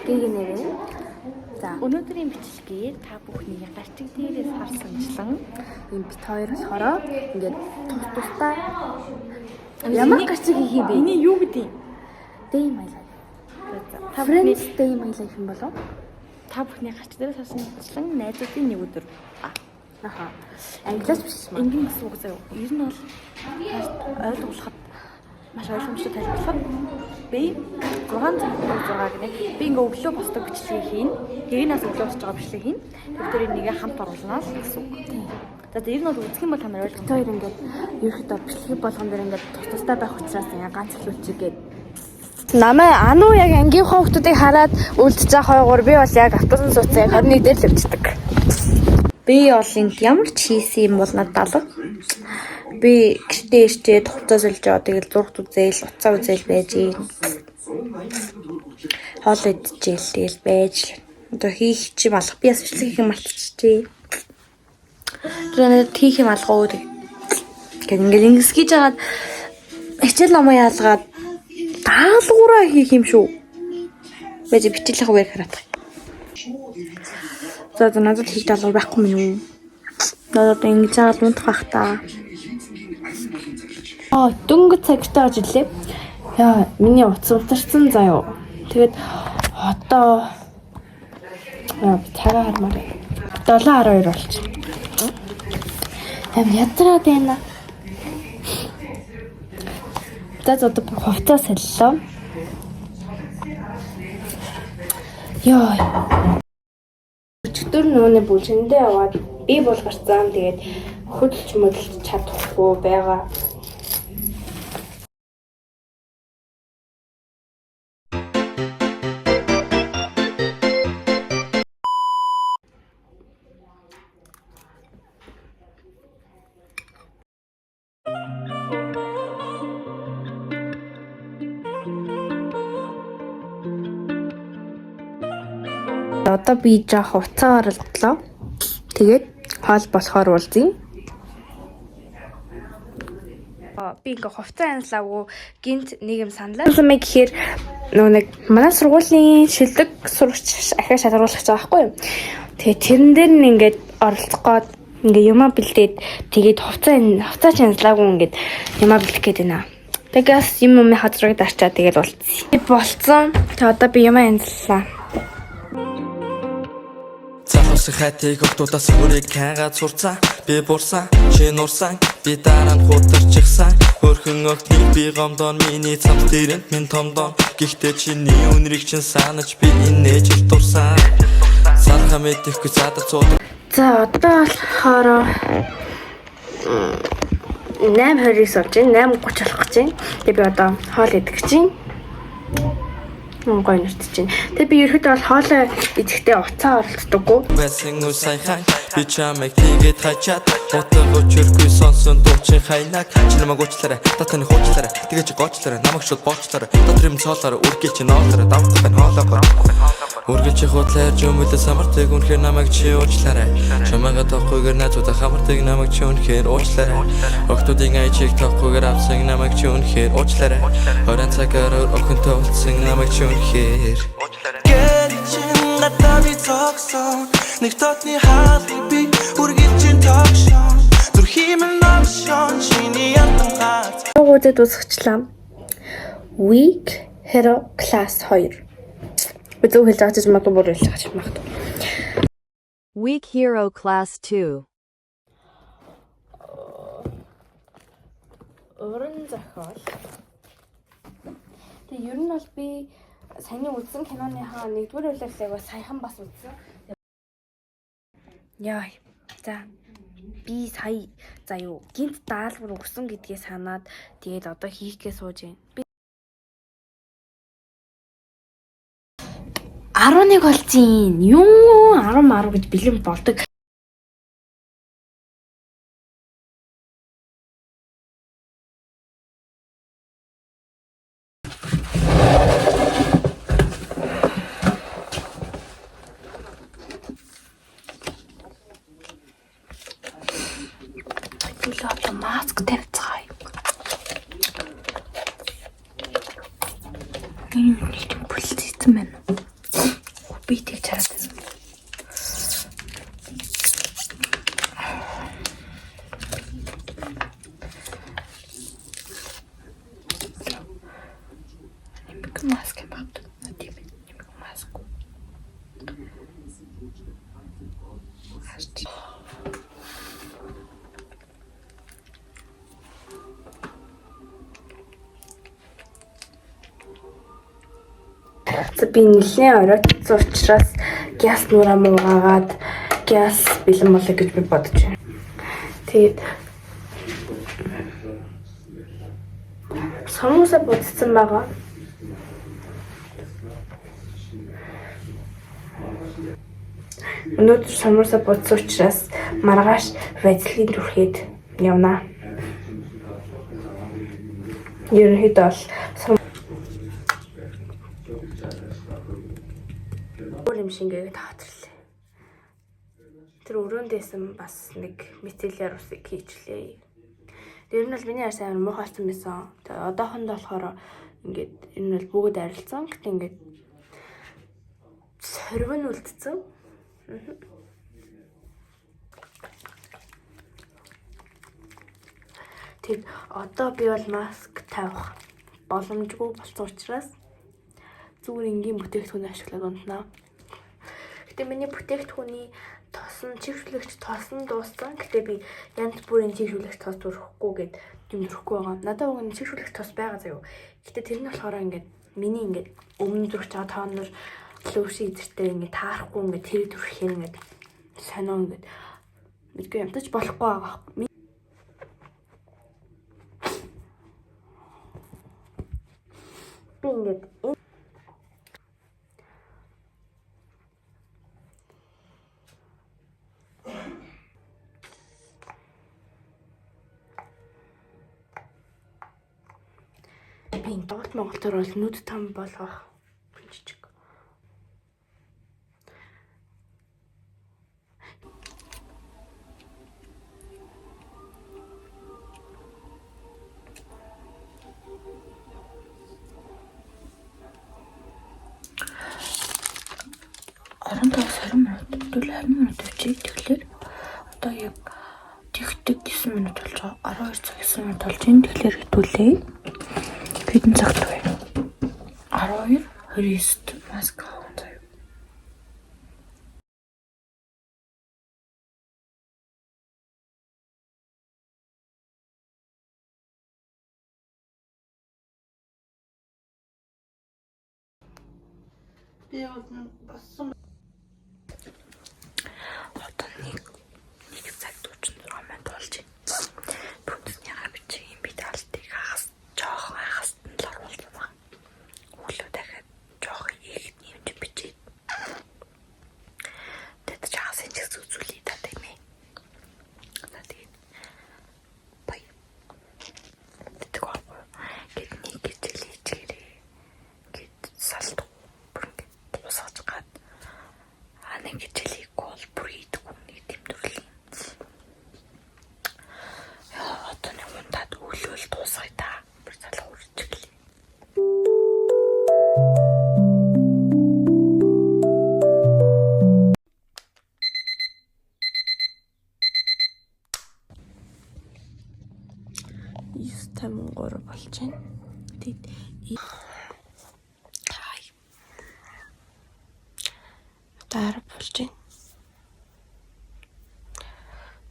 Гэгнэрээ. За өнөөдрийн бичлэгээ та бүхний гарчиг дээрээс харсанчлан энэ бит хоёр болохоор ингээд тусдаа ямар гарчиг хийх юм бэ? Эний юу гэдэг юм? Day my life. Та бүхний day my life юм болов? Та бүхний гарчиг дээрээс харсанчлан найзуудын нэг өдөр. Аха. Англиас биш юм. Ингийн гэсэн үг заяа. Ер нь бол ойлгуулахад маш ойлгомжтой тайлбарлахад би 606 гэнэ. Би ингээ өглөө босдог бичлэгийг хийн. Тэрийнээс өглөө босч байгаа бичлэгийг хийн. Тэр нэгээ хамт оруулнаа л гэсэн үг. За ер нь бол үзэх юм бол та нар ойлгох. Тэр ингээд ерөөхдөө бичлэг болгон дээр ингээд тусдаа байх учраас ингээ ганц хэлүүлчихгээд намайг ануу яг ангийнхаа хүмүүсийг хараад үлдчихэж байгаа хойгоор би бол яг автобусын сууцаа 21 дээр л явчихдаг. Би бол энд ямар ч хийсэн юм бол надад алга. Би гэртээ ирчээд хувцас олж яваа. Тэгэл зургт үзээл, уцаа үзээл байж юм. Хоол идчихээл тэгэл байж л. Одоо хийх чим алга. Би бас бичлэг хийх юм мартчихжээ. Тэр надад хийх юм алга уу тэг. Ингээд ингэсгийж хагаад хичээл намаа яалгаад даалгавраа хийх юм шүү. Байж бичлэг үеэр хараад. За надад хийх даалгавар байхгүй юм юу? Надад ингэж жаал унтах бах та. Дөнгөж цагтаа орж ирлээ. Яа, миний утас утарсан заяа. Тэгээд одоо цагаа хармаар. 7:12 болчих. Ядраад байна. За одоо хувцас солилоо. Яа. Өчигдөр нөөний бүлшиндээ яваад би бол гарцаан тэгээд хөдөлж мөдөлж чадахгүй байгаа. Одоо би жаа хувцаа орлоо. Тэгээд хоол болохоор уулзъя. Би ингээ хувцас анслаагүй гинт нэг юм саналаа. Юм гэхээр нэг манай сургуулийн шилдэг сурагч ахиа шалгаруулах гэж байгаа байхгүй юу. Тэгээ тэрэн дээр нь ингээд оролцох гээд ингээ юмаа бэлдээд тэгээд хувцас анслаагүй ингээд юмаа бэлдэх гээд байна. Тэгээс юм хазрыг дарчаа тэгээд болцсон. Би болцсон. Тэгээ одоо би юмаа анслаа. Цахалсан хайтыг өгтүүдээс үрийг хайгаад сурцаа. Би бурсан, чи нурсан, би дараа нь хутарчихсан. Хөрхөн огтныг би гомдон, миний цамц тэрэнд минь томдон. Гэхдээ чиний үнэрийг чин санаж би инээж ил дурсан. Сарха мэдэхгүй цаадаа цуудаг. За одоо болохоор 8:20-ийг суулж байна. 8:30 болох гэж байна. Тэгээ би одоо хоол идэх гэж байна. Гой нэрт чинь. Тэгээ би ерөөдөө бол хоолой идэхдээ уцаа оролцдоггүй. Байсан уу сайхан би чамайг тэгээд хачаад утга учиргүй сонсон дуучин хайнаг чи намайг уучлаарай татаны хуучлаарай тэгээ чи гоочлаарай намайг шууд боочлаарай дотор юм цоолоор үргэлж чи ноолорой давтах нь хоолоогоор үргэлж чи хутлаар жумэлээ самартыг үнэхээр намайг чи уучлаарай чамайг тохгүйгээр найзуудаа хамартыг намайг чи үнэхээр уучлаарай октодын айчиг тохгүйгээр авсан намайг чи үнэхээр уучлаарай хорон цагаар охинтой уулзсан намайг чи үнэхээр надад би цогсон нэг дотны хаалгыг би үргэлжин тогшон зүр химэн навшон чиний янтан гац Гуудад усгчлаа. Week Hero Class 2. Үзүү хэлж байгаа ч магадгүй бүр хэлж байгаа ч магадгүй. Week Hero Class 2. Уран зохиол. Тэгээ ер нь бол би саяны үзсэн киноныхаа нэгдүгээр үйлчлэгийг саяхан бас үзсэн. Яа. За би сая юу гинт даалгавар өгсөн гэдгээ санаад тэгээд одоо хийхгээ сууж байна. Би 11 болцсон. Юу 10 гэж бэлэн болдог. Маск тавьцгаая. За би нэлээд оройтсон учраас газ нураа муугаад газ бэлэн болоо гэж би бодож байна. Тэгээд самуса бодсон байгаа. Өнөөдөр самуса бодсон учраас маргааш вазлин түрхээд явна. Ерөнхийдөө бол юм шингээгээ таатарлаа. Тэр өрөөндөөсөн бас нэг мицеллер усыг хийчлээ. Тэр нь бол миний арьс амар муухайсан байсан. Тэгээ одоохондоо болохоор ингээд энэ нь бол бүгд арилсан. Гэтэ ингээд сорвин үлдсэн. Тэг одоо би бол маск тавих боломжгүй болсон учраас зүгээр энгийн бүтээгдэхүүн ашиглаад унтнаа. Гэтэ миний бүтээгдэхүүний тосон чигшүүлэгч тосон дууссан. Гэтэ би янз бүрийн чигшүүлэгч тос төрөхгүй гэд юм төрөхгүй байгаа. Надад уг нь чигшүүлэгч тос байгаа заяа. Гэтэ тэр нь болохоор ингээд миний ингээд өмнө зүрх чага тоонор лөвшин эзэртэй ингээд таарахгүй ингээд тэр төрөх юм ингээд сонио ингээд мэдгүй юмтаж болохгүй байгаа. Би ингээд би доод Монголоор бол нүд там болгох жижиг. Оронтой 20 минут, дүүл 20 минут өчиг. Тэгэхээр одоо яг тэгтэг 9 минут болж байгаа. 12 цаг 9 минут болж байна. Тэгэхээр хэдүүлээ. Хэдэн цагт вэ? 12, 29-т маск авах заяа. Би болсон. Одоо нэг цаг 46 минут болж байна. Бүгдний хавчих юм би таалтыг хагас жоох хагас нь л оруулсан байна. Өглөө дахиад жоох ийгт нэмж бичээд. Тэд чаас энэ зүзүүлээ та тийм ээ. Тэгээд бай. Тэд гоо гэт нэг гэжлээ чирээ. Гэт салт бусаач гад анаа гэжлээ гол бүрийд хүнний тэмдэглэе. Яа одоо нэг ундад өглөөл дуусгая та. Бүр залуу үржиглээ. Гор болж байна. Тэгэд таар болж байна.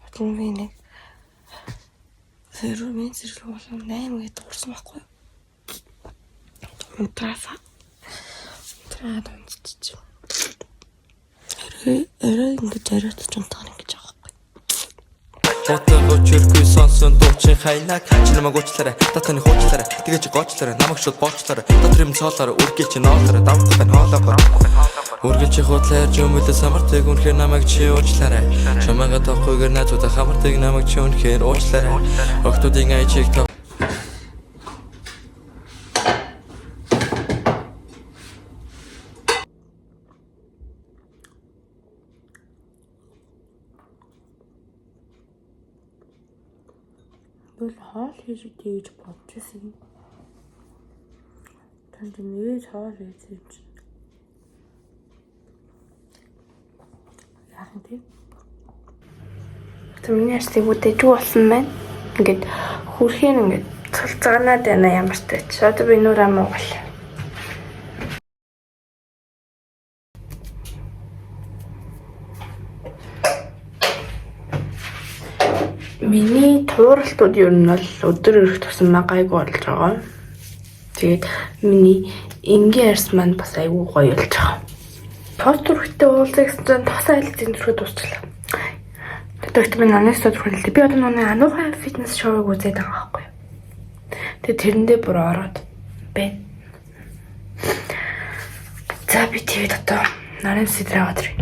Одоо би нэг зэрэг болон 8 гээд дуурсан байхгүй юу? Таафа. Траад онцчих. Эрэ ингэж яриад ч унтах гэж байгаа байхгүй. Хотод очиргүй сонсон дуучин хайнаг чи намайг уучлаарай татаны хуучлаарай тэгэж гоочлаарай намайг шууд боочлаарай дотор юм цоолоор үргэлж чи ноолорой давхгүй байна хоолоогоор үргэлж чи хутлаар жимэлээ самартыг үнхээр намайг чи уучлаарай чамайга тоххойгэр наацуудаа хамартыг намайг чи үнхээр уучлаарай октодын айчиг та бол хоол хийж тэгж бодчихсон. Танд нэрээ хоол хийж. Яах вэ? Миний арьсыг үдээжгүй болсон байна. Ингээд хүрхийн ингээд цулцгаанаад байна ямар ч тач. Одоо би нүрээ муугал. Миний тууралтууд ер нь бол өдөр ирэх тусам гайгүй болж байгаа. Тэгээд миний энгийн арс маань бас айгүй гоё болж байгаа. Пост төрхтэй уулзах гэсэн тос айлтын төрхөд дуусчлаа. Тэгээд би нанаас төрхөлдөө би одоо нэг ануухай фитнес шоуг үзээд байгаа байхгүй. Тэгээд тэрэндээ бүр ороод бэ. За би тэгээд одоо нарын сэдрээ аваад ирээ.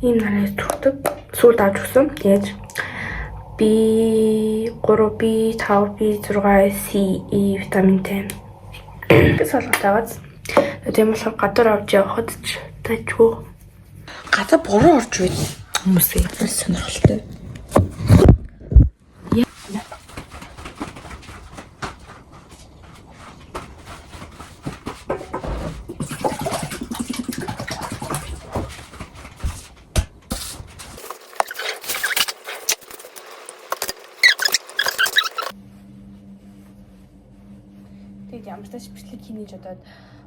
Ийм нарын төрхөд сүүл авч өгсөн. Тэгээд B3, B5, B6, C, E витаминтэй. Гэж солиод аваад. Тийм болохоор гадар авч явахад ч тажгүй. Гадар буруу орж байд. Хүмүүсээ сонирхолтой. Тэгээд ямар ч тач бичлэг хийнэ гэж бодоод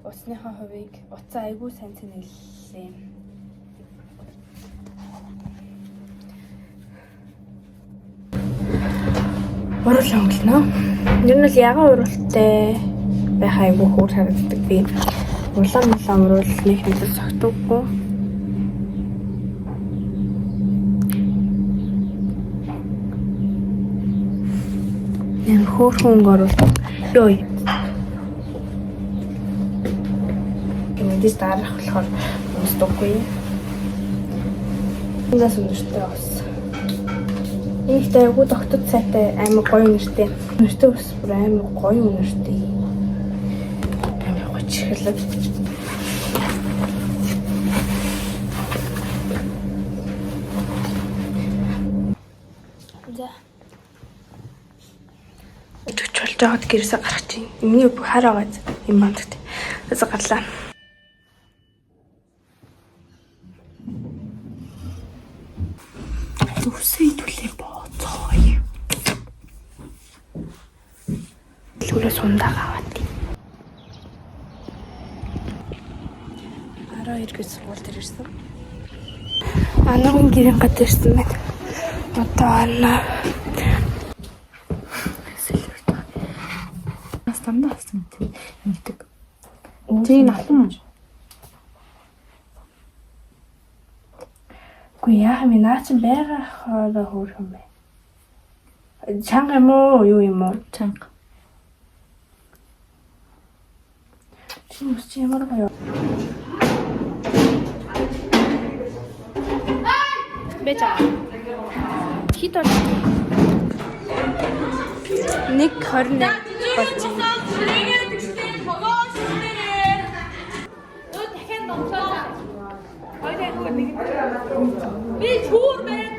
утасныхаа хувийг утсаа айгүй сайн цэнэглэлээ. Урал өнгөлнө. Ер нь бол ягаан уралтай байх айгүй хөөр харагддаг би. Улаан урал нэг хэвээр согтуугүй. Нэм хөөрхөн орол. Йой. Эндээс дарах болохоор устдаггүй. Эндээс өнөртэй бас. Ихтэй айгуу тогтод сайтай амар гоё нэртэй. Нэртэй ус бүр амар гоё нэртэй. Амар гоё чихлэг. За. Өдөрч болж байгаад гэрээсээ гарах чинь. Миний бүх хараагаад юм бандагт. Тэсэ гарлаа. Үсээ түлээ бооцооё. Лүрэ сундаа аваад. 12 гэж сургуульд ирсэн. Анагийн гэрэн гад ирсэн байна. Одоо ана. Нас дандаа авсан тийм ингэдэг. Тэг натан. Яа минь наач байгаа хоороо хөөрхөн бай. Чанга юм уу юу юм уу? Чанга. Чи ямар гоё. Бэжа. Хит бол 1:21 болж байна. Би чүүр байна.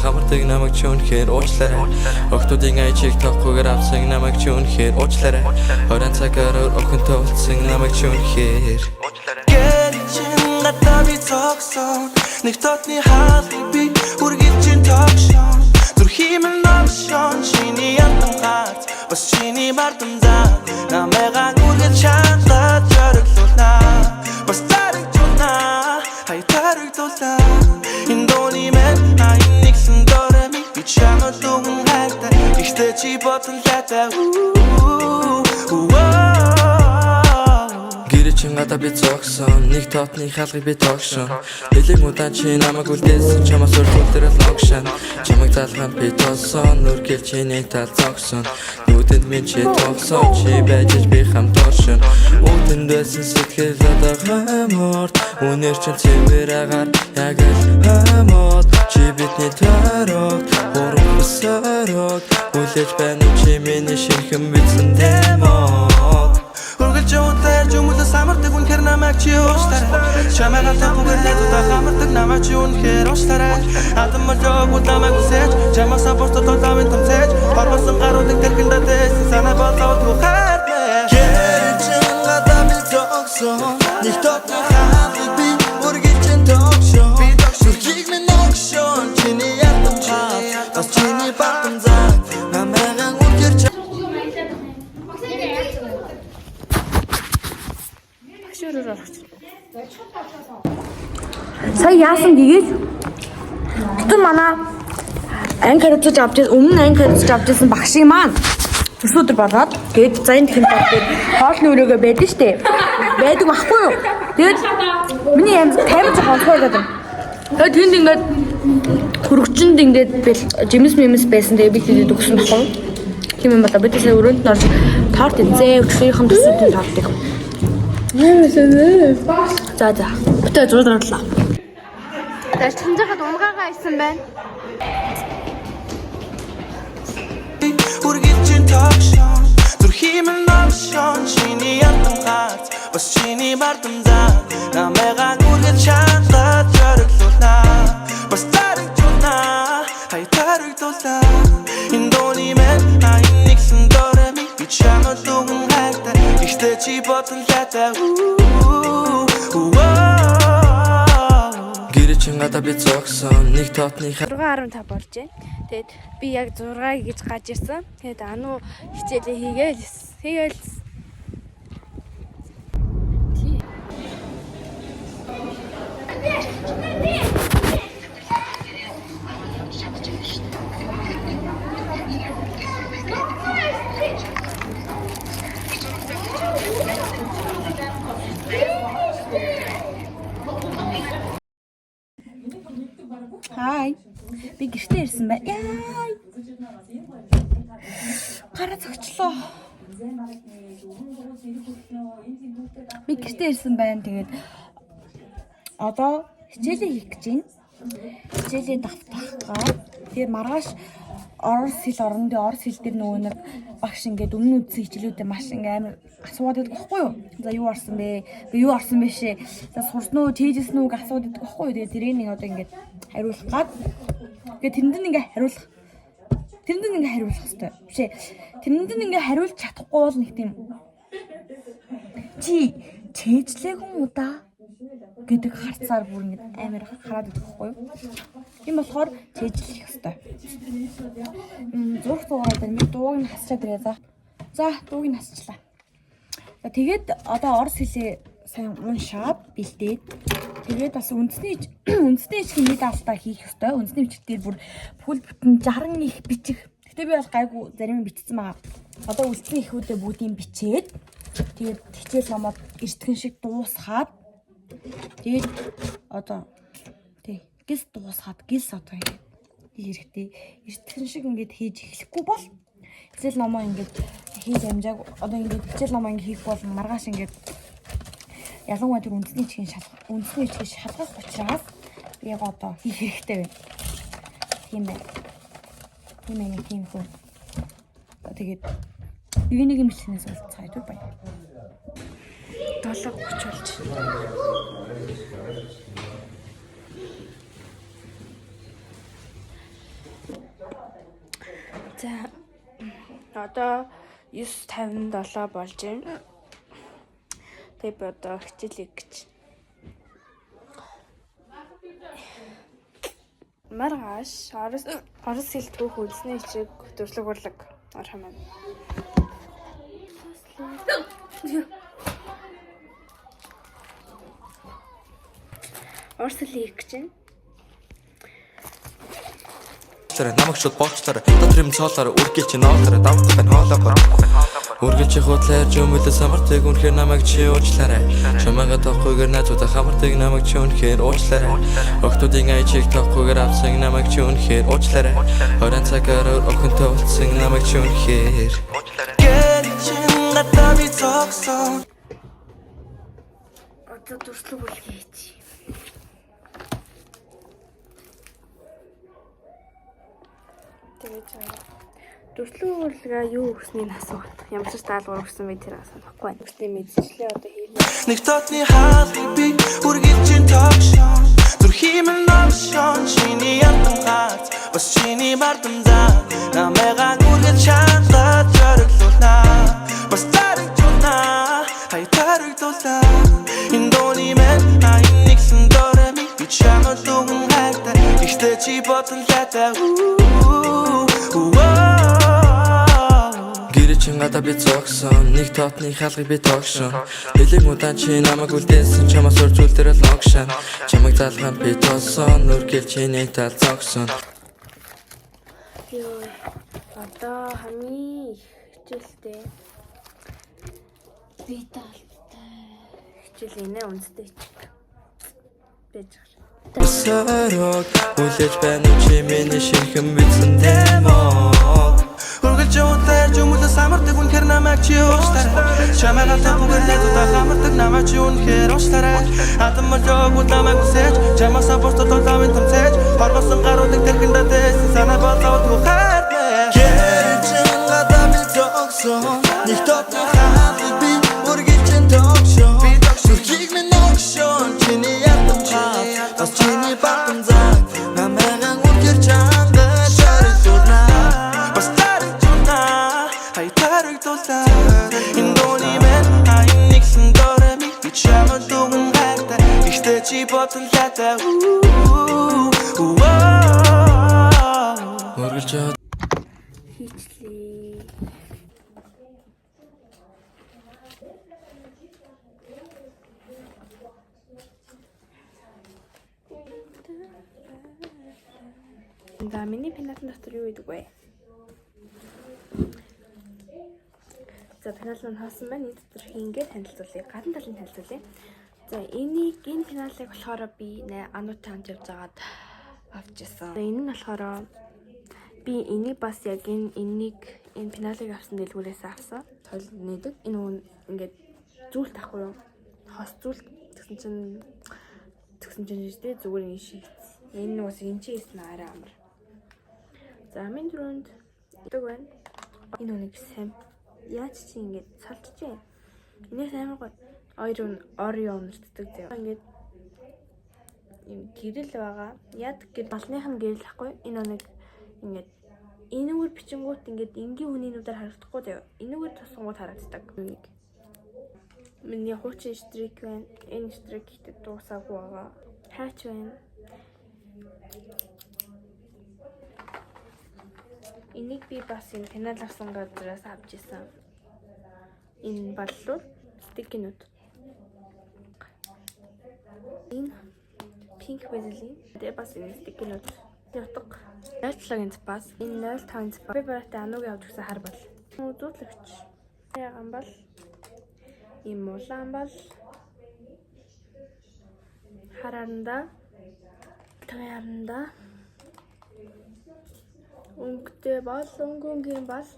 Хамардаг намайг ч үнэхээр уучлаарай. Охтуудын аяжиг тавхгүйгээр авсан намайг ч үнэхээр уучлаарай. Хорон цагаар охинтой уулзсан намайг ч үнэхээр гэрчин гадаа би цогсон. Нэг дотны хаалгыг би үргэлжин тогшон. Зүрхиймэн навшон чиний ятан хат. Бас чиний мартамдаа намайгаа үргэлж чандлаад зориглуулнаа. Бас дарагдуулнаа. Хай дарагдуулнаа. Индони мен нэгсэн дөрөми би чамд дүгэн хайртай. Ихтэй чи ботон лата. Гэрчин гадаа би зогсон. Нэг тоотны хаалгыг би тогшон. Хэлэг удаан чи намайг үлдээсэн. Чамаас өргөлдөрөл логшон. Чамайг залханд би толсон. Нүргэл чиний тал зогсон. Нүдэнд минь чи тогсон. Чи байж би хамт оршин. Үүтэнд байсан сэтгэл одоо хамаард. Үнэр чин цэвэр агаар яг л хамаад. Чи бидний төрөг. Хурам өсөрөг. Үлээж байна чи миний шинхэн битсэн дэмог. Үргэлж явуулаар жүмүлэс амардаг үнэхээр намайг чи уучлаарай. Чамайг тавхгүйгээр найдуудаа хамардаг намайг чи үнэхээр уучлаарай. Адам болоогүй намайг үсэж чамаас борцод толгойн томцээж хорвосон гаруудыг тэрхэндээ дэсэн санаа болоогүй хайртай. Гэрчин гадаа би зогсон. Нэг дотны хаалгыг би үргэлж тогшоо. Зүрхийг минь Сая яасан гэгээд бүтэн манай анги хариуцаж авч өмнө анги хариуцаж авч ирсэн багшийн маань өсөөдөр болоод гээд за энэ тэхэн тэгээд хоолны өрөөгөө байдаг штэ. Байдаг байхгүй юу? Тэгээд миний аим таймер жоохон онцгой. Тэгээд тэнд ингээд хөрөгчөнд ингээд жимс мэмс байсан тэгээд би тэгээд өгсөн байхгүй. Тийм юм байна. Бид сая өрөөнд нь орж торт эзээ өчигдөрийн төсөөдөө тортыг. За. Бүтээ зурдлаа. Тэр чинжихад унгагаа исэн байна. Үргэлжин тагшон зүрхимэн навшон чиний ятангац бас чиний мартамдаа намайгаа үргэлж чангалаад зориглуулна бас таригдуулна хайтаригдуулна индони мен айниксэн дөрөми би чамд дүгэн хайртай ихтэй чи бодон лата Чингата би зогсон нэг тоотны 6:15 болж байна. Тэгээд би яг 6 гэж гаж ирсэн. Тэгээд ануу хичээлээ хийгээл Хай. Би гэртээ ирсэн бай. Яй. Гараа цогчлоо. Би гэртээ ирсэн байна. Тэгээд одоо хичээлээ хийх гэж байна. Хичээлээ давтахгаа. Тэгээд маргааш орос хэл орно. Орос хэл дээр нөгөө нэг багш ингээд өмнө үдсэн хичээлүүдээ маш ингээ амар асууад байдаг байхгүй юу? За юу орсон бэ? Би юу орсон бэ шээ? За сурсан уу, чийжсэн үү гэж асууад байдаг байхгүй юу? Тэгээд тэрийг нэг одоо ингээд хариулах гад. Тэгээд тэрэнд нь ингээ хариулах хэрэгтэй. Бишээ. Тэрэнд нь ингээ хариулж чадахгүй бол нэг тийм чи чэйжлээгүй юм да гэдэг харцаар бүр ингээ амар хараад байдаг байхгүй юу? Тийм болохоор чэйжлэх хэрэгтэй. Зурх дуугаад байна. Би дууг нь хасчаад ирээ за. За, дууг нь хасчлаа. За тэгээд одоо орос хэлээ сайн уншаад бэлдээд тэгээд бас үндэсний ичгийн нэг алдаа хийх ёстой. Үндэсний бичгээр бүр бүхэл бүтэн 60 их бичих. Гэтэ би бол гайгүй зарим бичсэн байгаа. Одоо үлдсэн ихүүдээ бүгдийг бичээд тэгээд хичээл номоод эртгэн шиг дуусгаад тэгээд одоо гис дуусгаад гис одоо ингээд хэрэгтэй. Эртгэн шиг ингээд хийж эхлэхгүй бол хичээл номоо ингээд хийж амжааг одоо ингээд хичээл номоо ингээд хийх бол маргааш ингээд ялангуяа тэр үндэсний ичгийн шалгах учраас яг одоо хийх хэрэгтэй байна. Тийм байна. Тийм хүн. Тэгээд юунийг юм хэлснээс уулзцаа юу байна. 7:30 болж байна. За одоо 9:57 болж байна. Тэгээд би одоо хичээлээ гэж. Маргааш орос хэл түүх үндэсний хичээг төрлөг орох юм байна. Орос хэлийг гэж байна. Намайг шууд боочлаарай. Дотор юм цоолаарай. Үргэлж ноолаарай. Давхгүй байна хоолоогоор. Үргэлж хутлаарж өмөлөө самартыг үнэхээр намайг чи уучлаарай. Чамайга тоххойгэр найзуудаа хамартыг намайг чи үнэхээр уучлаарай. Охтуудын аяжиг тоххойгэр авсан намайг чи үнэхээр уучлаарай. Орон цагаар охинтой уулзсан намайг чи үнэхээр уучлаарай. Одоо дүрслэг үлгээж. Тэгээд дүрслэг үлгээ юу өгснгийг асуух. Ямар ч даалгавар өгсөн бэ тэр асуухгүй байна. Үстэй мэдсэлээ одоо хийлээ. Нэг тотны хаалгыг би үргэлжин тогшон зүрхимэн навшон чиний ятангац бас чиний мартамдаа намайгаа үргэлж чангалаад зориглуулна бас таригдуулна хайтаригдуулна индони мен айниксэн дөрөми би чамд дүгэн хайртай ихтэй чи бодон лата чин гадаа би зогсон нэг тоотны хаалгыг би тогшон Хэлэг удаан чи намайг үлдээсэн чамаас өөр зүйл дээр л огшан Чамайг залгаан би тоосон нүргэл чиний тал зогсон Йоо. Одоо хамгийн их хичээлтэй. Би талтай. Хичээл инээ үнэтэй хичээл. Бэж гар. Сарог үлээж байна уу чи миний шинхэн бичсэн дэмог Үргэлж явуулаар жүмүлэс амардаг үнэхэр намайг чи уучлаарай Чамайг алдаагүй найдуудаа хамардаг намайг чи үнэхэр уучлаарай Атам мөрөөг намайг үсэж Чамаасаа босдод тавын томцээж Хоргосон гаруудыг тэрхэндээ дэсэн санаа боловдгүй хайртай Гэрчин гадаа би зогсон Нэг тотны хаалгыг би үргэлжин тогшон Сүрхийг минь огшон чиний ятам хаа Бас чиний батан заг намайг үнэхэр чангаж шарилдуулна Бас таригдуулна хай таригдуулна Индони мен хай нэгсэн дөрөми би чамд дуган хайртай Ихтэй чи ботон лата Үргэлж Хийчлээ. За миний пеналтын дотор юу гэдэг вэ? За пеналтын хаасан байна. Энэ дотор ингээд танилцуулъя. Гадна талын танилцуулъя. За энэ пеналыг болохоор би ануутай хамт явж байгаад авчихсан. Энэ нь болохоор би энийг бас яг энэ пеналыг авсан дэлгүүрээс авсан. Тойл нээдэг. Энэ ингээд зүйлт ахгүй юу? Хос зүйлт тэгсэн чинь жишээ зүгээр ингэ шийдсэн. Энэ бас энэ чи хийсэн арай амар. За минь дөрөнд идэг байна. Энэ үнийг сайн яаж чи ингэж салчихжээ. Энэс амар гоё. Орио өнөртдөг зав. Ингээд юм гэрэл байгаа. Яг гэр балныхан гэрэл ахгүй. Энэ үнийг ингээд энэгээр бичингүүт ингээд энгийн хүний нүдээр харагдахгүй зав. Энэгээр тусангууд харагддаг. Миний хуучин штрик байна. Энэ штрик ихтэй дуусаагүй байгаа. Хаач байна. Энийг би бас энэ пенал авсан газраас авч ирсэн. Энэ баллууд стикинууд. Энэ пинк вазелин. Тэгээ бас энэ стикинууд. Ятг. 0.7-ын бас энэ 0.5 бас. Би бараатай ануугийн авч ирсэн хар бол. Үзүүлэгч. Яган бол. Ийм улаан бол. Харанда. Таяранда. Өнгөтэй бол өнгөнгийн бол.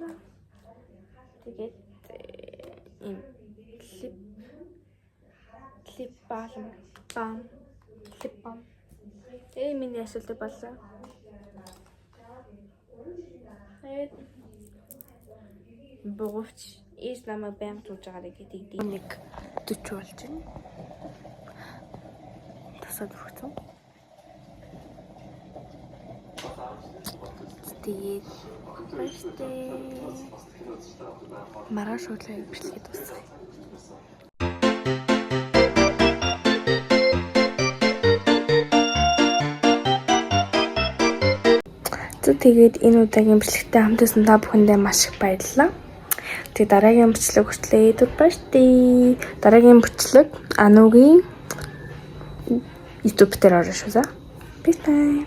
Тэгээд ийм клип балм. Миний асуулт боллоо. Тэгээд бугууч ийс намайг байнга зүүж байгаа гэдэг. Нэг 40 болж байна. Тасаад хүрсэн. Тэгээд маргааш шуудлаа бичлэгэд дуусгая. Тэгээд энэ удаагийн бичлэгтэй хамтдаа та бүхэндээ маш их баярлалаа. Тэгээд дараагийн бичлэг хүртлээ дурбаштай. Дараагийн бичлэг Ануугийн YouTube дээр орно шүү. Bye bye.